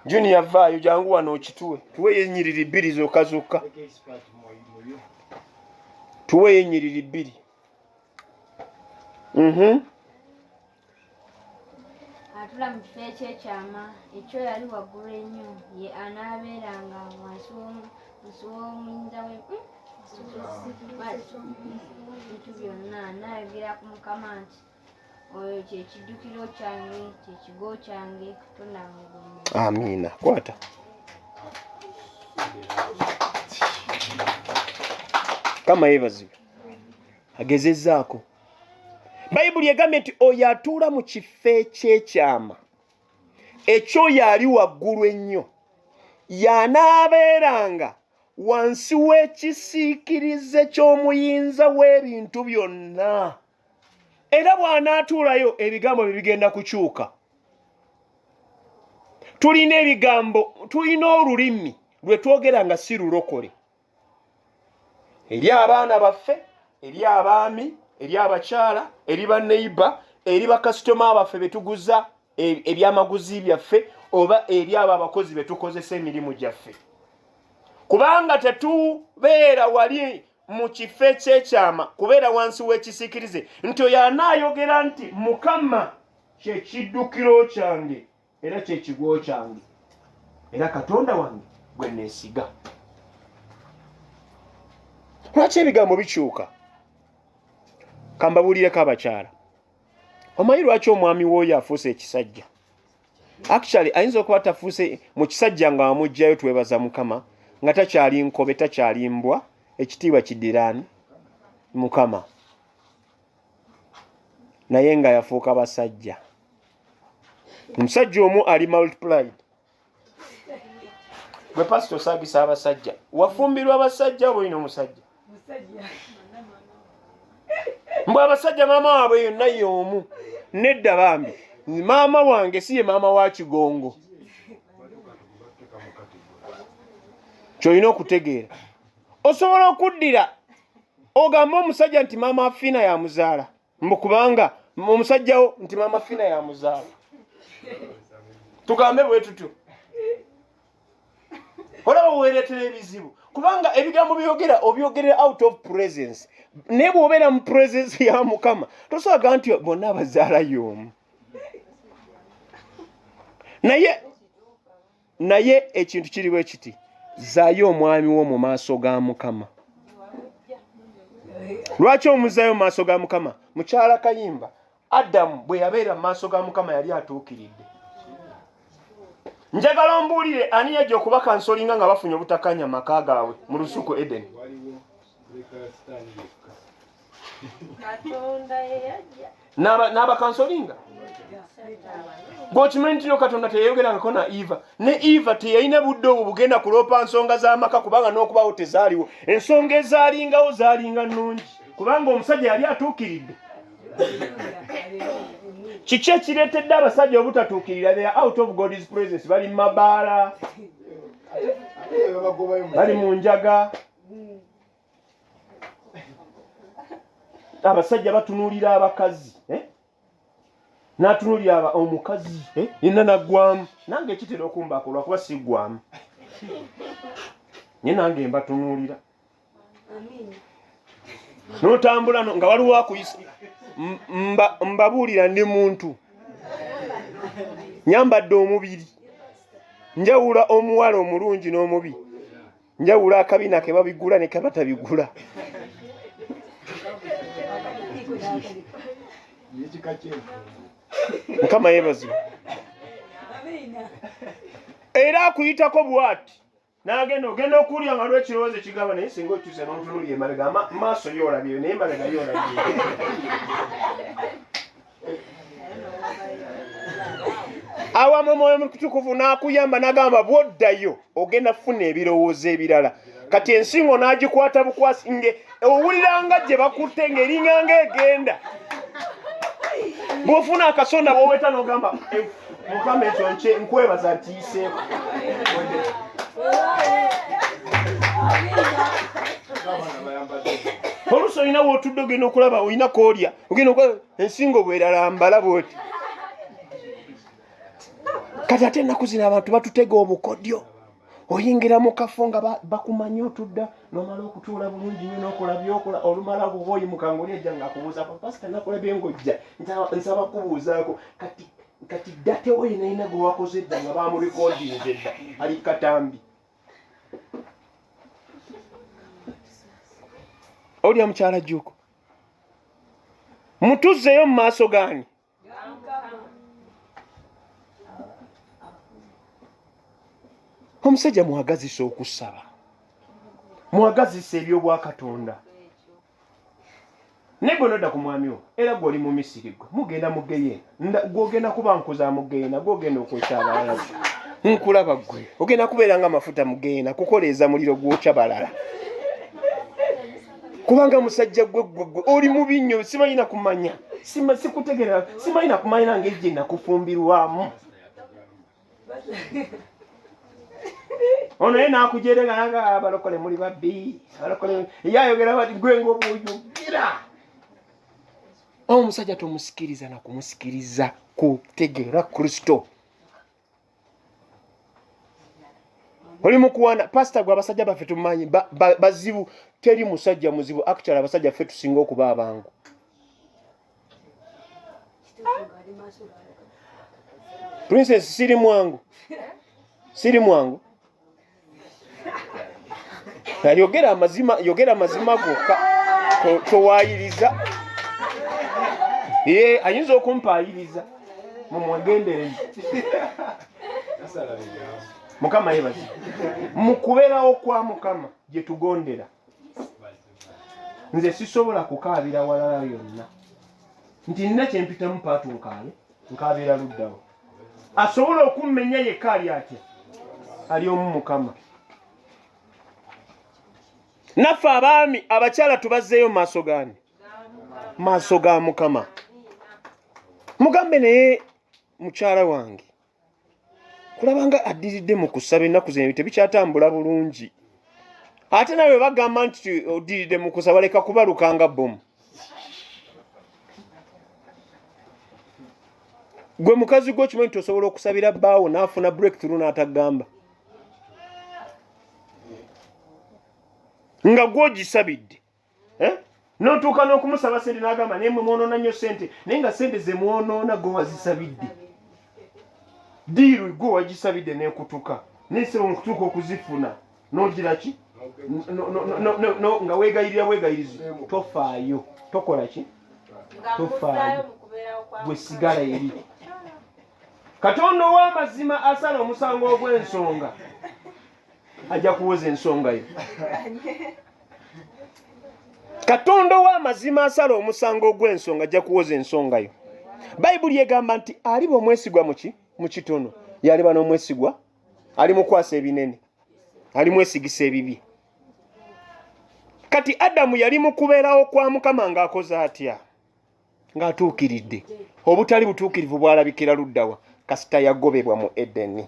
Junior vaayo jangu wano okituwe. Tuweeyo ennyiriri 2 zokka zokka. Tuweeyo ennyiriri 2. atula mu kifo ekyekyama ekyo yali waggulu ennyo ye anaabeeranga wansi w'omuyinza bintu byonna anaayogera ku Mukama nti oyo kye kiddukiro kyange kye kigo kyange Katonda mugumya. Amiina. Kwata. Kama yeebazibwe agezezzaako. Bayibuli egambye nti oyo atuula mu kifo ekyekyama ekyo yali waggulu ennyo y'anaabeeranga wansi w'ekisiikirize ky'omuyinza w'ebintu byonna. Era bw'anaatuulayo ebigambo bye bigenda kukyuka. Tulina ebigambo, tulina olulimi lwe twogera nga si lulokole. Eri abaana baffe, eri abaami, eri abakyala, eri banneiba, eri bakasitoma baffe betuguza ebyamaguzi byaffe, oba eri abo abakozi betukozesa emirimu gyaffe. Kubanga tetubeera wali mu kifo ekyekyama, kubeera wansi w'ekisiikirize, nti oyo anaayogera nti Mukama kye kiddukiro kyange era kye kigo kyange era Katonda wange gwe neesiga. Lwaki ebigambo bikyuka? Kambabuulireko abakyala. Omanyi lwaki omwami w'oyo afuuse ekisajja? Actually ayinza okuba tafuuse mu kisajja nga wamugjayo twebaza Mukama nga takyali nkobe takyali mbwa, ekitiibwa kiddiraani Mukama, naye nga yafuuka basajja. Omusajja omu ali multiplied. Gwe pasito saagisa abasajja. Wafumbirwa abasajja oba olina omusajja? Mbwe abasajja maama waabwe yonna y'omu. Nedda bambi. Maama wange si ye maama wa Kigongo. Kyolina okutegeera. Osobola okuddira ogamba omusajja nti maama Fina ya muzaala. Mbu kubanga omusajjawo nti maama Fina ya muzaala. Tugambe bwe tutyo. Olaba weereetera ebizibu. Kubanga ebigambo byogera obyogera out of presence. Ne bw'obeera mu presence ya Mukama tosobola nti bonna abazaala y'omu. Naye ekintu kiriwo ekiti. Zaayo omwami wo mu maaso ga Mukama. Lwaki omuzaayo mu maaso ga Mukama? Mukyala Kayimba, Adamu bwe yabeera mu maaso ga Mukama yali atuukiridde. Njagala ombuulire ani yajja okuba kansolinga nga bafunye obutakanya maka gaabwe mu lusuku Edeni? Katonda ye yajja. N'abakansolinga? Gwokimanyi nti Katonda teyayogerangako na Eva. Ne Eva teyalina budde obwo bugenda kuloopa nsonga z'amaka kubanga n'okubawo tezaaliwo. Ensonga ezaalingawo zaalinga nnungi kubanga omusajja yali atuukiridde. Kiki ekireetedde abasajja obutatuukirira? They are out of God's presence. Bali mu mabaala, bali mu njaga. Abasajja batunuulira abakazi, n'atunuulira omukazi, yenna naggwamu. Nange ekitera okumbaako lwakuba siggwamu. Nye nange mbatunuulira. N'otambula nga waliwo akuyisa. Mbabuulira ndi muntu. Nyambadde omubiri. Njawula omuwala omulungi n'omubi. Njawula akabina ke babigula ne ke batabigula. Mukama yeebazibwe. Era akuyitako bw'ati. Ogenda okuwulira nga lw'ekirowoozo ekigamba naye singa okyuse n'otunuulira emabega maaso y'olabye naye emabega y'olabye. Awamu Omwoyo Mutukuvu n'akuyamba n'agamba bw'oddayo ogenda kufuna ebirowoozo ebirala. Kati ensingo n'agikwata bukwasi owuliranga gye bakutte ng'eringa ng'egenda. Bw'ofuna akasonda bw'oweta n'ogamba Mukama ekyo nkwebaza ntiiseeko. olina wootudde ogenda okulaba olina koolya ogenda okulaba ensingo bweralambala bwoti kati ate ennaku zino abantu batutega obukodyo oyingira mu kafo nga bakumanyi otudda nomala okutuula bulungi nnyo n'okola byokola olumala kubaoyimuka ngaoli ajja ngaakubuuza pasita nakola byengojja nsaba kubuuzaako kati dda tewoyinaina gwe wakoze edda nga bamulikodinze edda ali katambi olya mukyala Jjuuko mutuzzeyo mu maaso gaani omusajja mwagazisa okusaba mwagazisa ebyobwakatonda naye gwe nodda ku mwami wo era gw'oli mu Misiri gwe mugenda mugeyeena gw'ogenda kuba nkuza mugeyeena gw'ogenda okwokya abalala nkulaba gwe ogenda kubeera nga amafuta mugeyeena kukoleeza muliro gwokya balala kubanga musajja gwe oli mubi nnyo simanyi na kumanya sikutegeera simanyi na kumanya nange ejje nakufumbirwamu ono ye naakujerenga nanga abalokole muli babbi abalokole yayogera bati gwe ng'obuyugira omusajja tomusikiriza na kumusikiriza kutegeera Kristo oli mukuwana pasita gwe abasajja baffe tumanyi bazibu teri musajja muzibu actually abasajja ffe tusinga okuba abangu princess siri mwangu yogera amazima gokka towaayiriza ayinza okumpaayiriza mumwegendereze Mukama yebazi mukubeerawo kwa Mukama gye tugondera nze sisobola kukaabira walala yonna nti nina kyempitamu paatu nkaabira luddawo asobola okummenya yekka ali atya ali omu Mukama naffe abaami abakyala tubazzeeyo maaso gaani maaso ga Mukama mugambe naye mukyala wange kulabanga addiridde mu kusaba ennaku zino tebikyatambula bulungi ate nawe bagamba nti oddiridde mu kusaba leka kubalukanga bomu gwe mukazi gwo kimanyi nti osobola okusabira bbaawo n'afuna breakthrough n'atagamba nga gwogisabidde n'otuuka n'okumusaba sente n'agamba naye mwe mwonoona nnyo sente naye nga sente ze mwonoona gwe wazisabidde diiru gwe wagisabidde n'ekutuka nese okutuuka okuzifuna n'ogira ki nga weegayiririzi tofaayo tokola ki tofaayo gwe sigala eri Katonda ow'amazima asala omusango ogw'ensonga ajja kuwoza ensonga yo Katonda ow'amazima asala omusango ogw'ensonga ajja kuwoza ensonga yo Bayibuli egamba nti aliba omwesigwa mu kitono yaliba n'omwesigwa ali mukwasa ebinene ali mwesigisa ebibi kati Adamu yali mu kubeerawo kwa Mukama ng'akoze atya ng'atuukiridde obutali butuukirivu bwalabikira luddawa kasita yagobebwa mu Edeni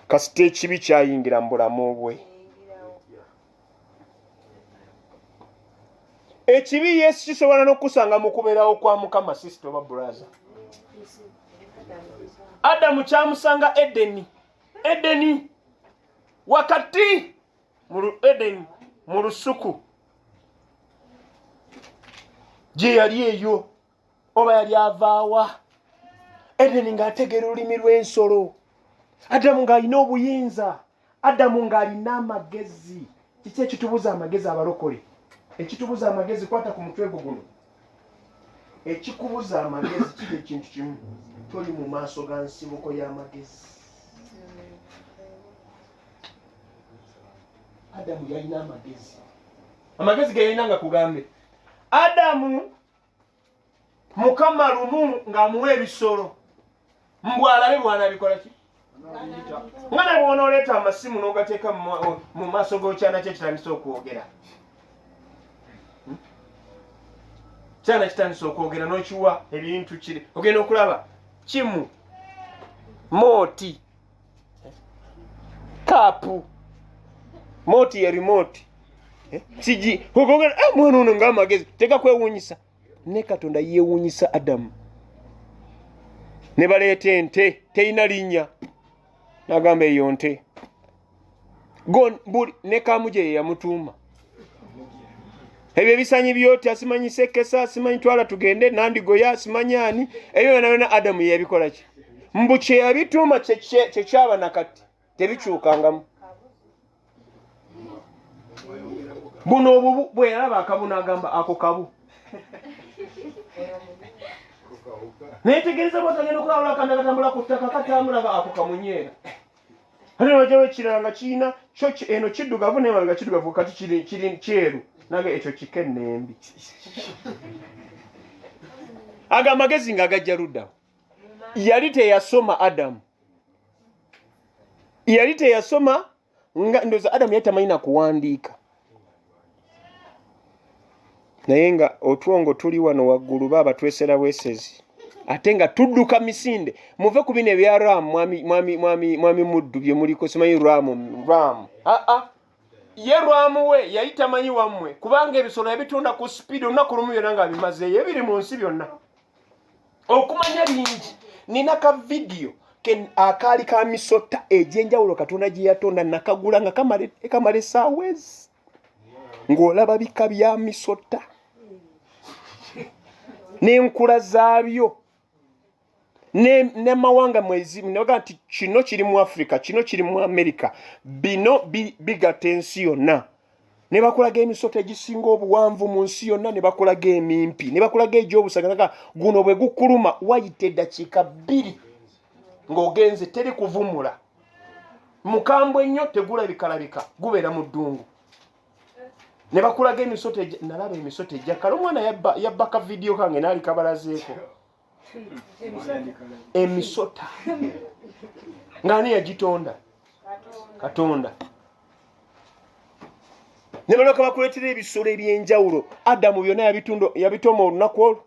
kasita ekibi kyayingira mu bulamu bwe ekibi Yesu kisobola n'okusanga mu kubeerawo kwa Mukama sister oba brother Adamu kyamusanga Edeni wakati mu Edeni mu lusuku gye yali eyo oba yali avaawa Edeni ng'ategeera olulimi lw'ensolo Adamu ng'alina obuyinza Adamu ng'alina amagezi kiki ekitubuza amagezi abalokole ekitubuza amagezi kwata ku mutwe guno ekikubuza amagezi kiri ekintu kimu toli mu maaso ga nsibuko y'amagezi Adamu yalina amagezi ge yalina nga kugambe Adamu Mukama lumu ng'amuwa ebisolo mbw alabe bw'anabikola ki ngana bw'onooleeta amasimu n'ogateeka mu maaso g'okyana kye kitandisa okwogera kyana kitandisa okwogera n'okiwa ebintu kiri ogenda okulaba kimu mooti kaapu mooti ye remote kiji okogera mwana ono ng'amagezi teka kwewuunyisa ne Katonda yeewuunyisa Adamu ne baleeta ente teyina linnya n'agamba eyo nte buli ne Kamuje ye yamutuuma ebyo ebisanyi byoti asimanyi sekesa asimanyi twala tugende nandigoya asimanyi ani ebyo byonna Adamu yabikola ki mbu kye yabituuma kyekyaba nakati tebikyukangamu buno obubu bwe yalaba akabu n'agamba ako kabu neetegereza bwatagenda okulawula akanda katambula ku ttaka katambula ako kamunyeera ate newajawo ekirala nga kirina kyo eno kiddugavu nemabega kiddugavu kati kiri kyeru nange ekyo kikennembi aga amagezi ng'agajja luddawo yali teyasoma Adamu yali teyasoma nga ndoza Adamu yali tamanyi na kuwandiika naye nga otwongo tuli wano waggulu baba twesera bwesezi ate nga tudduka misinde muve ku bino ebya Ramu mwami muddu bye muliko simanyi Ramu ye Ramu we yali tamanyi wammwe kubanga ebisolo yabitunda ku speed olunaku lumu byonna nga bimazeeyo ebiri mu nsi byonna okumanya bingi nina ka video akaali ka misota egy'enjawulo Katonda gye yatonda nakagula nga kamala esaaweezi ng'olaba bika bya misota n'enkula zaabyo n'amawanga mwezi naga nti kino kiri mu Africa kino kiri mu America bino bigatta ensi yonna ne bakulaga emisota egisinga obuwanvu mu nsi yonna ne bakulaga emimpi ne bakulaga egy'obusaganaga guno bwe gukuluma wayita eddakiika 2 ng'ogenze teri kuvumula mukambwe ennyo tegulabikalabika gubeera mu ddungu ne bakulaga emisota nalaba emisota ejjakala omwana yabbaka vidiyo kange naali kabalazeeko emisota ng'ani yagitonda Katonda ne balyoka bakuleetera ebisolo ebyenjawulo Adamu byonna yabitoma olunaku olwo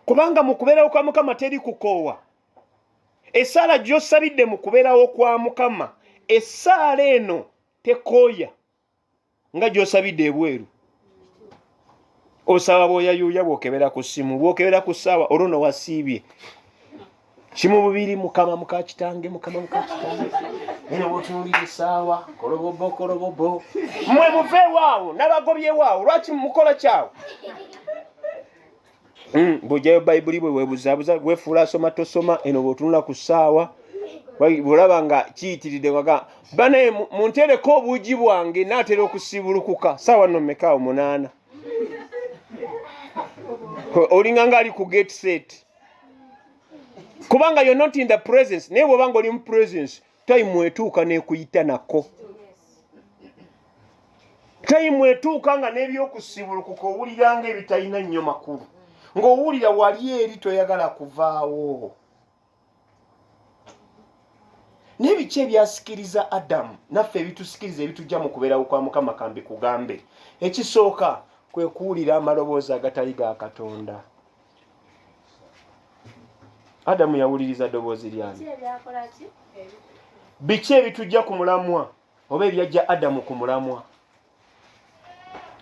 kubanga mu kubeerawo kwa Mukama teri kukoowa essaala gy'osabidde mu kubeerawo kwa Mukama essaala eno tekooya nga gy'osabidde ebweru osaba bw'oyayuuya bw'okebera ku ssimu bw'okebera ku ssaawa olwo wasiibye kimu bubiri Mukama muka kitange eno bw'otunuulira essaawa kolobobo mmwe muveewaawo n'abagobyeewaawo lwaki mukola kyawo bw'ojjayo bayibuli bwe weebuzaabuza weefuula asoma tosoma eno bw'otunula ku ssaawa bw'olaba nga kiyitiridde waga banaye muntereko obuugi bwange naatera okusibulukuka ssaawa nno mmekaawo 8 olinga nga ali ku gate set kubanga you're not in the presence naye bw'obanga oli mu presence time etuuka n'ekuyita nako time etuuka nga n'ebyokusibulukuka owulira nga ebitalina nnyo makulu ng'owulira wali eri toyagala kuvaawo n'ebiki ebyasikiriza Adamu naffe ebitusikiriza ebitujja mu kubeerawo kwa Mukama kambi kugambe ekisooka kwe kuwulira amaloboozi agatali ga Katonda Adamu yawuliriza ddoboozi lyani biki ebitujja ku mulamwa oba ebyajja Adamu ku mulamwa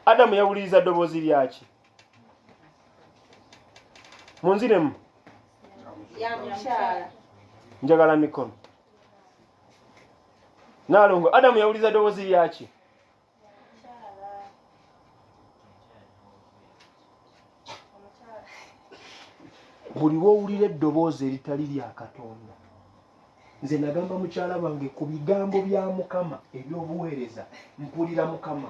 Adamu yawuliriza ddoboozi lyaki munziremu njagala mikono Nalongo Adamu yawuliriza ddoboozi lyaki buli wowulira eddoboozi eritali lya Katonda nze nagamba mukyala wange ku bigambo bya Mukama eby'obuweereza mpulira Mukama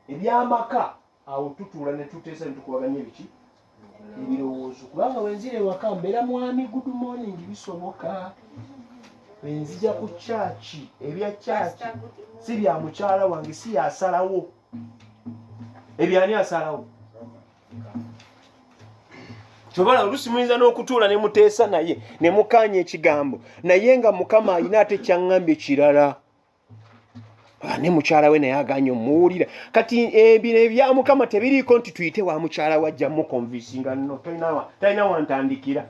eby'amaka awo tutuula ne tuteesa ne tukubaganya ebiki ebirowoozo kubanga wenzire ewaka mbeera mwami good morning bisoboka wenzija ku kyaki ebya kyaki si bya mukyala wange si yasalawo ebyani asalawo kyobala oluusi muyinza n'okutuula ne muteesa naye ne mukaanya ekigambo naye nga Mukama alina ate kyaŋŋambye kirala ne mukyala we naye aganye omuwulira kati bino ebya Mukama tebiriiko nti tuyite wa mukyala wajja mukonvinsinga nno talina wantandikira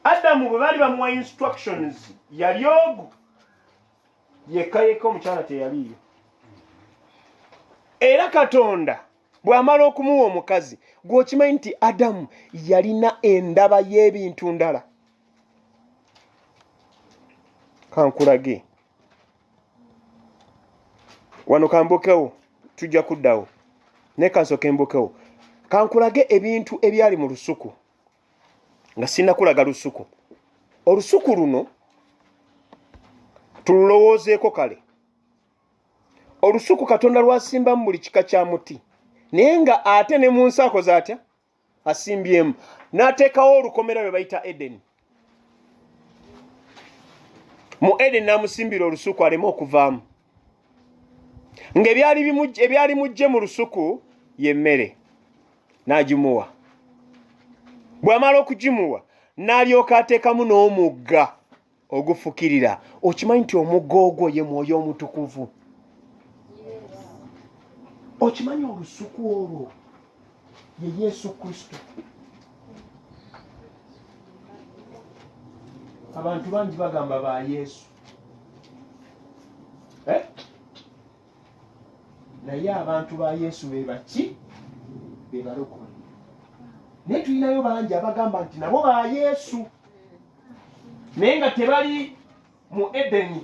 Adamu bwe baali bamuwa instructions yali ogu yekka omukyala teyaliyo. Era Katonda bw'amala okumuwa omukazi gw'okimanyi nti Adamu yalina endaba y'ebintu ndala. Kankulage wano kambukewo tujja kuddawo naye kansooke mbukewo kankulage ebintu ebyali mu lusuku nga sinnakulaga lusuku. Olusuku luno tululowoozeeko kale. Olusuku Katonda lwasimbamu buli kika kya muti naye nga ate ne mu nsi akoze atya asimbyemu n'ateekawo olukomera lwe bayita Edeni. Mu Edeni n'amusimbira olusuku aleme okuvaamu ng'ebyali mujje mu lusuku y'emmere n'agimuwa. Bw'amala okugimuwa n'alyoka ateekamu n'omugga ogufukirira. Okimanyi nti omugga ogwo ye Mwoyo Omutukuvu. Okimanyi olusuku olwo ye Yesu Kristo. Abantu bangi bagamba ba Yesu. Naye abantu ba Yesu be baki? Be balokole. Naye tulinayo bangi abagamba nti nabo ba Yesu naye nga tebali mu Edeni.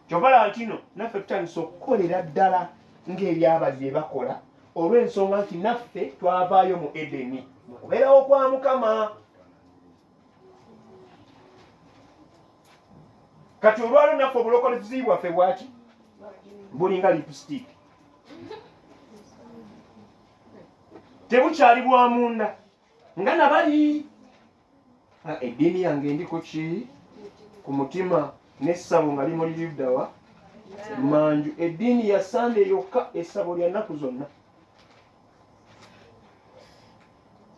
Kyobala ntino naffe tutandise okukolera ddala ng'ebyabali bye bakola olw'ensonga nti naffe twavaayo mu Edeni mu kubeerawo kwa Mukama. Kati olwalo naffe obulokolezi bwaffe bwaki bulinga lipstick. Tebukyali bwa munda nga nabali. Eddiini yange ndiko ki ku mutima n'essabo nga limuli liddawa manju. Eddiini ya Sande yokka, essabo lya nnaku zonna.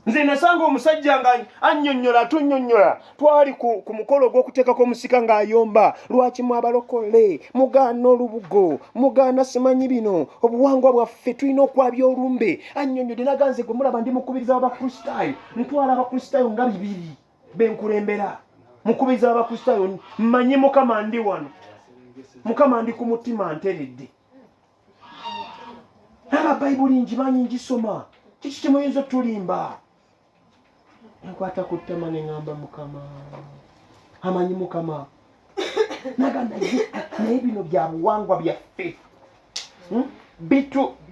Nze nasanga omusajja nga annyonnyola atunnyonnyola. Twali ku mukolo gw'okuteekako omusika ng'ayomba. Lwaki mwabalokole mugaana olubugo mugaana simanyi bino obuwangwa bwaffe tulina okwabya olumbe. Annyonnyodde naganze gwe mulaba ndi mukubiriza w'Abakristaayo ntwala Abakristaayo nga 2 benkulembera. Mukubiriza w'Abakristaayo mmanyi Mukama ndi wano. Mukama ndi ku mutima nteredde. Bayibuli ngimanyi ngisoma. Kiki kimuyinza tulimba? Nkwata ku ttama ne ngamba Mukama. Amanyi Mukama. Nagamba naye bino bya buwangwa byaffe.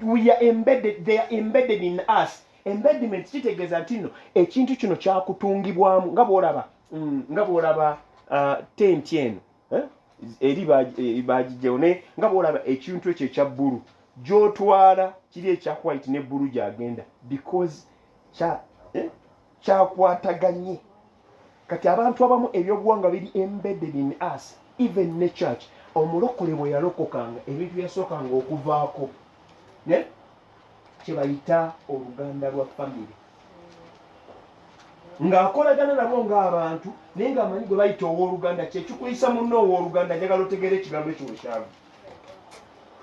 We are embedded, they are embedded in us. Embedment kitegeeza nti no ekintu kino kyakutungibwamu nga bw'olaba tenti eno eri baagijjawo naye nga bw'olaba ekintu ekyo ekya bbulu gy'otwala kiri ekya white ne bbulu gyagenda because kyakwataganye. Kati abantu abamu ebyobuwangwa biri embedded in us, even ne church. Omulokole bwe yalokokanga ebintu yasookanga okuvaako kye bayita oluganda lwa family. Ng'akolagana nabo ng'abantu naye ng'amanyi gwe bayita owooluganda kye kikuyisa munno owooluganda njagala otegeere ekigambo ekyo bwe kyava.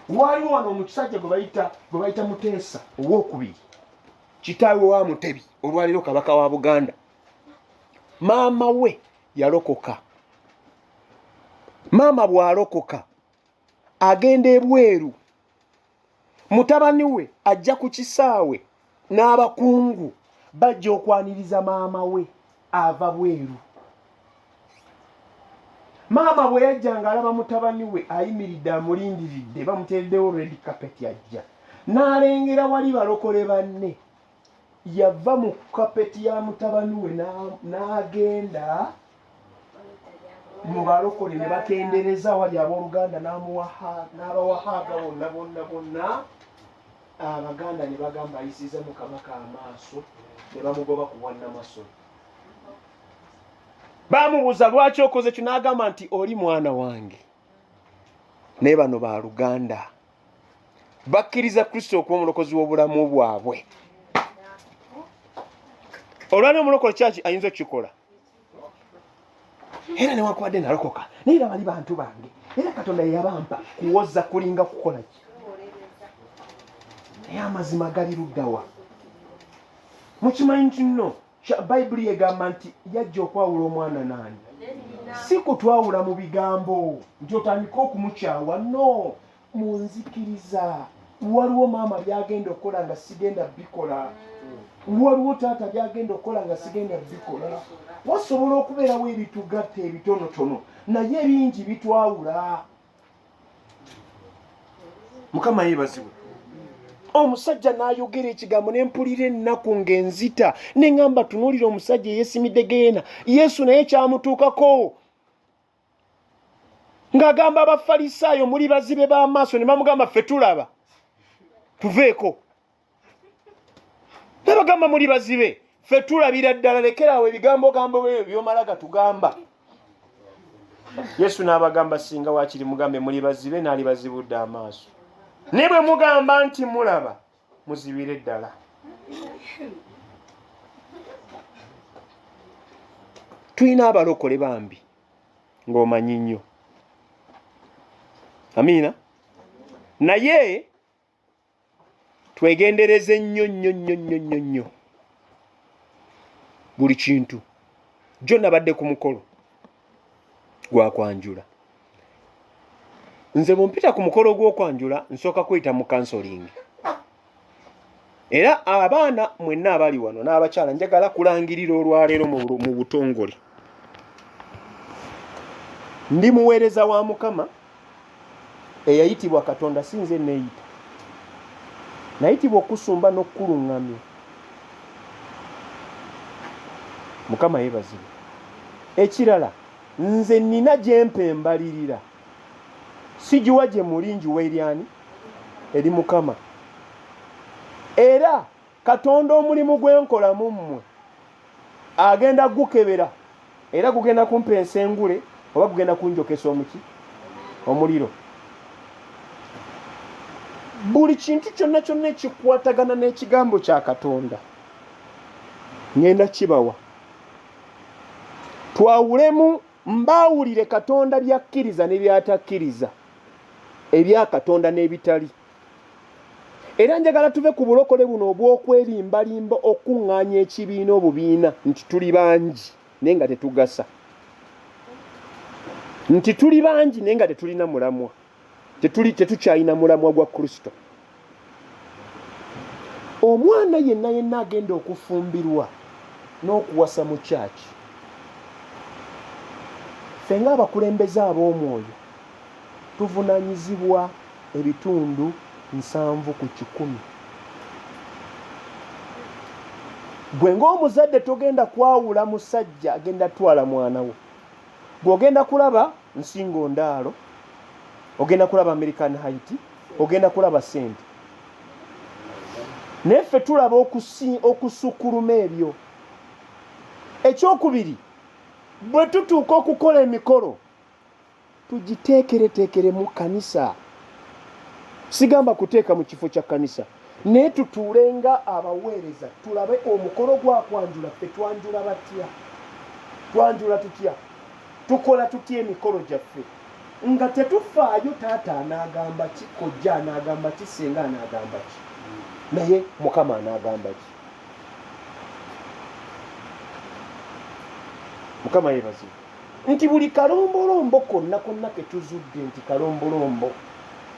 Waaliwo wano omusajja gwe bayita Muteesa owookubiri, kitaawe wa Mutebi olwaliro kabaka wa Buganda. Maama we yalokoka. Maama bw'alokoka agenda ebweru. Mutabani we ajja ku kisaawe n'abakungu bajja okwaniriza maama we ava bweru. Maama bwe yajjanga alaba mutabani we ayimiridde amulindiridde bamuteereddewo red carpet ajja n'alengera wali balokole banne. Yava mu kapeti ya mutabani we n'agenda mu balokole ne batendereza wali abooluganda n'abawahaaga bonna. Abaganda ne bagamba ayisiza mu kabaka amaaso ne bamugoba ku Wannamasole. Bamubuuza lwaki okoze kyo n'agamba nti oli mwana wange. Naye bano ba Luganda bakkiriza Kristo okuba omulokozi w'obulamu bwabwe. Olwali omulokole kyaki ayinza okukikola. Era newankubadde nalokoka naye era bali bantu bange era Katonda yeyabampa kuwoza kulinga kukola ki. Naye amazima gali luddawa. Mukimanyi nti nno Bayibuli egamba nti yajja okwawula omwana nani? si kutwawula mu bigambo nti otandika okumukyawa, no, munzikiriza. Waliwo maama byagenda okukola nga sigenda bikola, waliwo taata byagenda okukola nga sigenda bikola. Wasobola okubeerawo ebitugatta ebitonotono naye ebingi bitwawula. Mukama yeebazibwe. Omusajja n'ayogera ekigambo ne mpulira ennaku ng'enzita ne ŋŋamba tunuulira omusajja eyeesimidde geena, Yesu naye kyamutuukako ng'agamba Abafalisaayo muli bazibe b'amaaso, ne bamugamba ffe tulaba tuveeko. Ne bagamba muli bazibe, ffe tulabira ddala, lekeraawo ebigambo byo by'omala gatugamba. Yesu n'abagamba singa waakiri mugambe muli bazibe n'ali bazibudde amaaso. Ne bwe mugamba nti mulaba, muzibire ddala. Tulina abalokole bambi ng'omanyi nnyo. Amiina. Naye twegendereze nnyo buli kintu. Jjo nabadde ku mukolo gwa kwanjula. Nze bw'mpita ku mukolo gw'okwanjula nsooka kweyita mu counseling. Era abaana mwenna abali wano n'abakyala njagala kulangirira olwaleero mu butongole. Ndi muweereza wa Mukama eyayitibwa Katonda, si nze neeyita. Nayitibwa okusumba n'okukuluŋŋamya. Mukama yeebazibwe. Ekirala, nze nina gye mpembalirira. Sigiwa gye muli, njiwa eri ani? Eri Mukama. Era Katonda omulimu gwenkola mu mmwe agenda gukebera, era gugenda kumpa ensengule oba gugenda kunjokesa omuliro. Buli kintu kyonna ekikwatagana n'ekigambo kya Katonda ngenda kibawa. Twawulemu mbaawulire Katonda byakkiriza ne byatakkiriza, ebya Katonda n'ebitali. Era njagala tuve ku bulokole buno obw'okwerimbalimba okuŋŋaanya ekibiina obubiina nti tuli bangi naye nga tetugasa, nti tuli bangi naye nga tetulina mulamwa, tetukyalina mulamwa gwa Kristo. Omwana yenna agenda okufumbirwa n'okuwasa mu kyaki, ffe ng'abakulembeze ab'omwoyo tuvunaanyizibwa ebitundu 7 ku 100. Gwe ng'omuzadde togenda kwawula musajja agenda twala mwana wo. Bw'ogenda kulaba nsingo ndaalo, ogenda kulaba American Haiti, ogenda kulaba sente. Naye ffe tulaba okusukkuluma ebyo. Ekyokubiri, bwe tutuuka okukola emikolo tugiteekere mu kanisa. Sigamba kuteeka mu kifo kya kanisa, naye tutuulenga abaweereza tulabe omukolo gwa kwanjula ffe twanjula batya, twanjula tutya, tukola tutya emikolo gyaffe nga tetufaayo taata anaagamba ki, kojja anaagamba ki, senga anaagamba ki, naye Mukama anaagamba ki. Mukama yeebazibwe. Nti buli kalombolombo konna ke tuzudde nti kalombolombo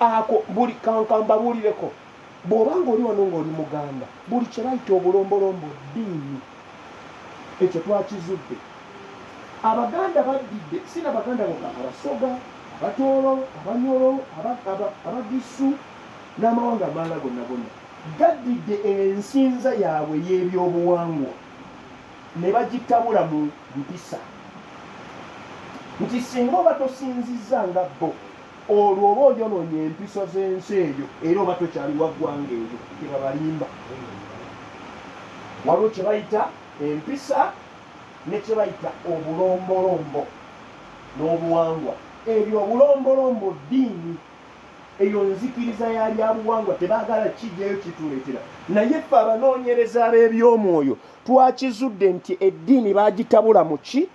ako buli kankamba bulireko, bw'obanga oli wano ng'oli muganda, buli kye bayita obulombolombo ddiini ekyo twakizudde. Abaganda baddidde, si n'abaganda bokka, abasoga, abatoolo, abanyolo, abagisu n'amawanga amalala gonna gaddidde ensinza yaabwe y'ebyobuwangwa ne bagitabula mu mpisa, nti singa oba tosinzizza nga bo olwo oba oyonoonye empisa z'ensi eyo era oba tokyali wa ggwanga eyo tebabalimba. Waliwo kye bayita empisa ne kye bayita obulombolombo n'obuwangwa. Ebyo obulombolombo ddiini, eyo nzikiriza yali abuwangwa, tebaagala kijjayo kituleetera. Naye ffe abanoonyereza ab'ebyomwoyo twakizudde nti eddiini baagitabula mu ki?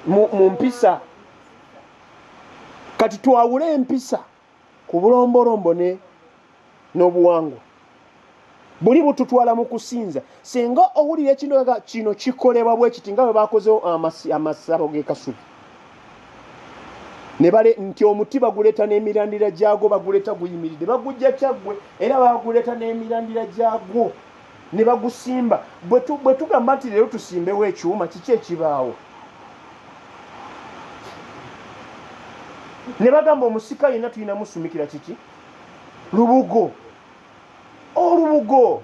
Mu mpisa. Kati twawule empisa ku bulombolombo n'obuwangwa. buli bututwala mu kusinza. Senga owulira kino kikolebwa bwe kiti nga bwe bakoze amasabo g'ekasubi. Ne bale nti omuti baguleeta n'emirandira gyagwo baguleeta guyimiridde bagujja kyaggwe era baguleeta n'emirandira gyagwo ne bagusimba. Bwe tugamba nti leero tusimbewo ekyuma kiki ekibaawo? Ne bagamba omusika yenna tulina musumikira kiki? Lubugo. Olubugo.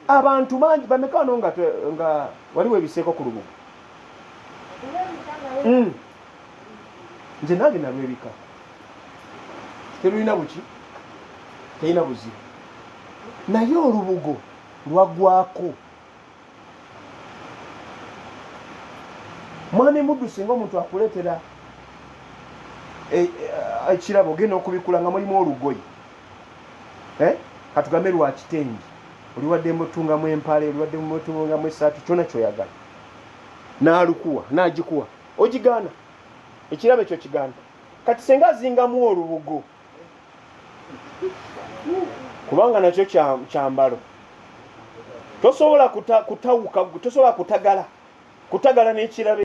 Abantu bangi bameka wano nga waliwo ebiseeko ku lubugo. Nze nange nalwebika. Terulina buki? Terina buzibu. Naye olubugo lwaggwako. Mwami muddu singa omuntu akuleetera ekirabo ogenda okubikula nga mulimu olugoye. Katugambe lwa kitengi. Oliwaddemu otungamu empale, oliwaddemu otungamu essaati, kyonna kyoyagala. N'alukuwa, n'agikuwa. Ogigaana. Ekirabo ekyo kigaana. Kati senga azingamu olubugo. Kubanga nakyo kyambalo. Tosobola kutawuka, tosobola kutagala. Kutagala n'ekirabo